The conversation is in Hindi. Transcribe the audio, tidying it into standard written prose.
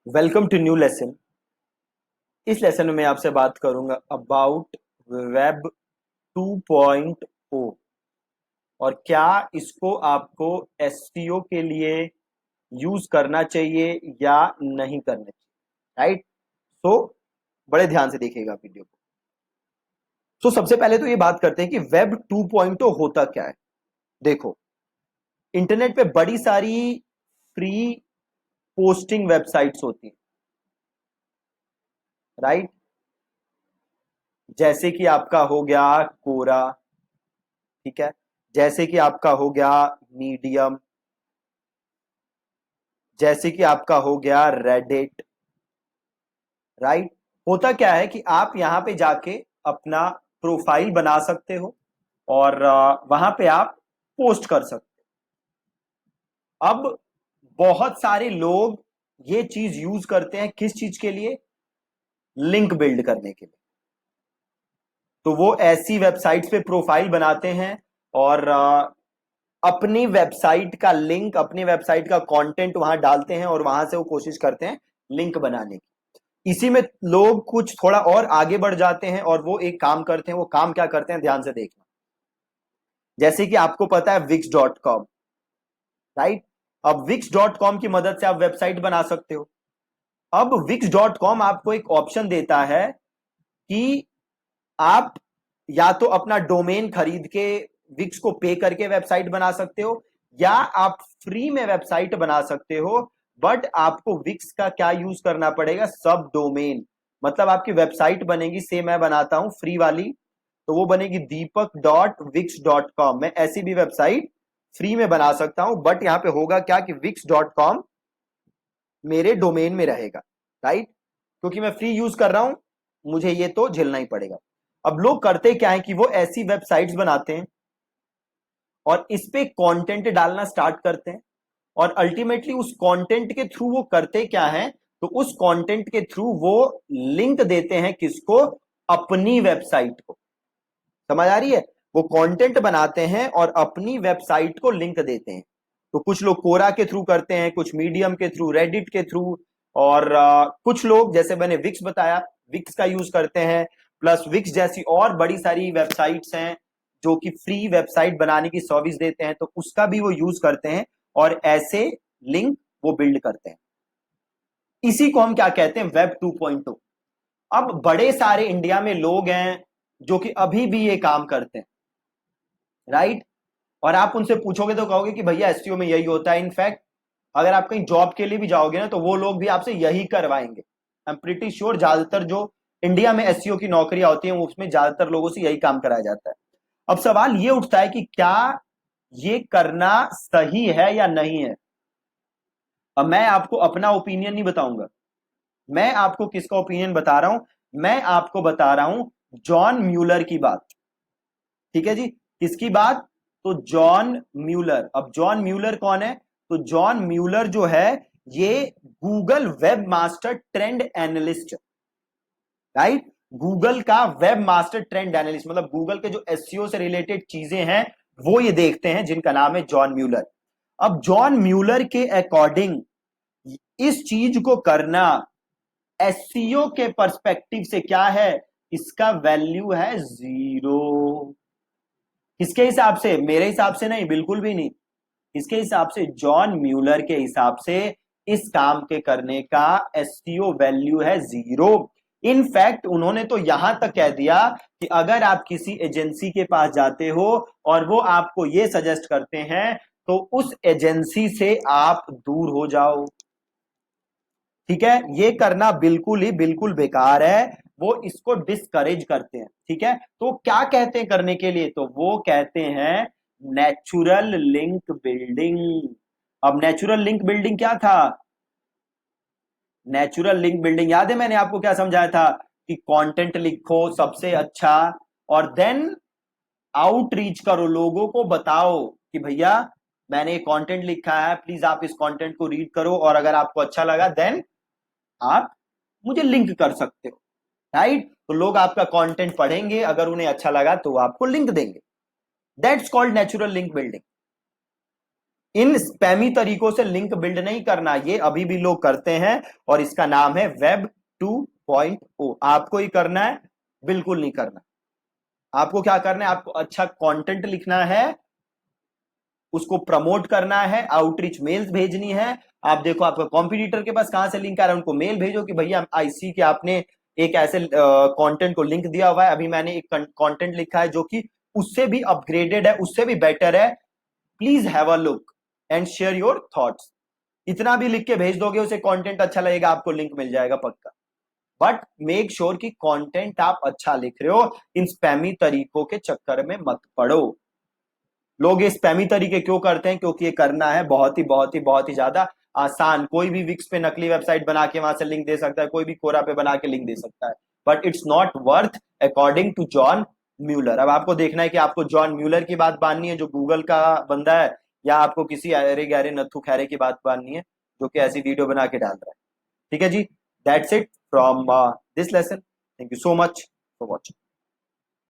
Welcome to new lesson. इस लेसन में मैं आपसे बात करूंगा अबाउट वेब 2.0 और क्या इसको आपको एसईओ के लिए यूज करना चाहिए या नहीं करना चाहिए। राइट। सो बड़े ध्यान से देखिएगा वीडियो को। सबसे पहले तो ये बात करते हैं कि वेब 2.0 होता क्या है। देखो, इंटरनेट पे बड़ी सारी फ्री पोस्टिंग वेबसाइट्स होती हैं। राइट। जैसे कि आपका हो गया कोरा, ठीक है, जैसे कि आपका हो गया मीडियम, जैसे कि आपका हो गया रेडिट। राइट। होता क्या है कि आप यहां पे जाके अपना प्रोफाइल बना सकते हो और वहां पे आप पोस्ट कर सकते हो। अब बहुत सारे लोग ये चीज यूज करते हैं किस चीज के लिए? लिंक बिल्ड करने के लिए। तो वो ऐसी वेबसाइट्स पे प्रोफाइल बनाते हैं और अपनी वेबसाइट का लिंक, अपनी वेबसाइट का कंटेंट वहां डालते हैं और वहां से वो कोशिश करते हैं लिंक बनाने की। इसी में लोग कुछ थोड़ा और आगे बढ़ जाते हैं और वो एक काम करते हैं। वो काम क्या करते हैं, ध्यान से देखना। जैसे कि आपको पता है wix.com, राइट। अब wix.com की मदद से आप वेबसाइट बना सकते हो। अब wix.com आपको एक ऑप्शन देता है कि आप या तो अपना डोमेन खरीद के विक्स को पे करके वेबसाइट बना सकते हो या आप फ्री में वेबसाइट बना सकते हो। बट आपको विक्स का क्या यूज करना पड़ेगा? सब डोमेन। मतलब आपकी वेबसाइट बनेगी, से मैं बनाता हूं फ्री वाली, तो वो बनेगी deepak.wix.com। मैं ऐसी भी वेबसाइट फ्री में बना सकता हूं, बट यहां पे होगा क्या कि wix.com मेरे डोमेन में रहेगा। राइट। क्योंकि मैं फ्री यूज कर रहा हूं, मुझे ये तो झेलना ही पड़ेगा। अब लोग करते क्या है कि वो ऐसी वेबसाइट्स बनाते हैं और इस पे कंटेंट डालना स्टार्ट करते हैं और अल्टीमेटली उस कंटेंट के थ्रू वो करते क्या है, तो उस कंटेंट के थ्रू वो लिंक देते हैं किसको? अपनी वेबसाइट को। समझ आ रही है? वो कंटेंट बनाते हैं और अपनी वेबसाइट को लिंक देते हैं। तो कुछ लोग कोरा के थ्रू करते हैं, कुछ मीडियम के थ्रू, रेडिट के थ्रू, और कुछ लोग जैसे मैंने विक्स बताया, विक्स का यूज करते हैं। प्लस विक्स जैसी और बड़ी सारी वेबसाइट्स हैं जो कि फ्री वेबसाइट बनाने की सर्विस देते हैं, तो उसका भी वो यूज करते हैं और ऐसे लिंक वो बिल्ड करते हैं। इसी को हम क्या कहते हैं? वेब 2.0। अब बड़े सारे इंडिया में लोग हैं जो कि अभी भी ये काम करते हैं। राइट। और आप उनसे पूछोगे तो कहोगे कि भैया एसईओ में यही होता है। इनफैक्ट अगर आप कहीं जॉब के लिए भी जाओगे ना, तो वो लोग भी आपसे यही करवाएंगे। आई एम प्रीटी श्योर ज्यादातर जो इंडिया में एसईओ की नौकरियां होती हैं उसमें ज्यादातर लोगों से यही काम कराया जाता है। अब सवाल ये उठता है कि क्या ये करना सही है या नहीं है। अब मैं आपको अपना ओपिनियन नहीं बताऊंगा, मैं आपको किसका ओपिनियन बता रहा हूं? मैं आपको बता रहा हूं जॉन म्यूलर की बात। ठीक है जी। किसकी बात? तो जॉन म्यूलर। अब जॉन म्यूलर कौन है? तो जॉन म्यूलर जो है ये Google web master trend analyst. Right. Google का वेब मास्टर ट्रेंड एनालिस्ट, मतलब गूगल के जो एसईओ से रिलेटेड चीजें हैं वो ये देखते हैं, जिनका नाम है जॉन म्यूलर। अब जॉन म्यूलर के अकॉर्डिंग इस चीज को करना एसईओ के पर्सपेक्टिव से क्या है? इसका वैल्यू है जीरो। किसके हिसाब से? मेरे हिसाब से नहीं, बिल्कुल भी नहीं। किसके हिसाब से? जॉन म्यूलर के हिसाब से इस काम के करने का एसईओ वैल्यू है जीरो। इनफैक्ट उन्होंने तो यहां तक कह दिया कि अगर आप किसी एजेंसी के पास जाते हो और वो आपको ये सजेस्ट करते हैं तो उस एजेंसी से आप दूर हो जाओ। ठीक है। ये करना बिल्कुल ही बिल्कुल बेकार है। वो इसको डिस्करेज करते हैं। ठीक है। तो क्या कहते हैं करने के लिए? तो वो कहते हैं नेचुरल लिंक बिल्डिंग। अब नेचुरल लिंक बिल्डिंग क्या था? नेचुरल लिंक बिल्डिंग याद है मैंने आपको क्या समझाया था? कि कंटेंट लिखो सबसे अच्छा और देन आउटरीच करो, लोगों को बताओ कि भैया मैंने ये कंटेंट लिखा है, प्लीज आप इस कंटेंट को रीड करो और अगर आपको अच्छा लगा देन आप मुझे लिंक कर सकते हो। राइट। तो लोग आपका कंटेंट पढ़ेंगे, अगर उन्हें अच्छा लगा तो वो आपको लिंक देंगे। That's called natural link building. In spammy तरीकों से लिंक बिल्ड नहीं करना, ये अभी भी लोग करते हैं और इसका नाम है वेब 2.0। आपको ही करना है? बिल्कुल नहीं करना। आपको क्या करना है? आपको अच्छा कंटेंट लिखना है, उसको प्रमोट करना है, आउटरीच मेल्स भेजनी है। आप देखो आपका कॉम्पिटिटर के पास कहां से लिंक आ रहा है, उनको मेल भेजो कि भैया आई सी कि आपने एक ऐसे कंटेंट को लिंक दिया हुआ है, अभी मैंने एक कंटेंट लिखा है जो कि उससे भी अपग्रेडेड है, उससे भी बेटर है, please have a look and share your thoughts. इतना भी लिख के भेज दोगे, उसे कंटेंट अच्छा लगेगा, आपको लिंक मिल जाएगा पक्का। बट मेक श्योर कि कंटेंट आप अच्छा लिख रहे हो, इन स्पैमी तरीकों के चक्कर में मत पड़ो। लोग ये स्पैमी तरीके क्यों करते हैं? क्योंकि ये करना है बहुत ही ज्यादा आसान। कोई भी विक्स पे नकली वेबसाइट बना के वहां से लिंक दे सकता है, कोई भी कोरा पे बना के लिंक दे सकता है, but it's not worth according to John Mueller. अब आपको देखना है कि आपको जॉन म्यूलर की बात माननी है जो गूगल का बंदा है, या आपको किसी अरे गहरे नथु खैरे की बात माननी है जो कि ऐसी वीडियो बना के डाल रहा है। ठीक है जी, that's it from this lesson. Thank you so much for watching.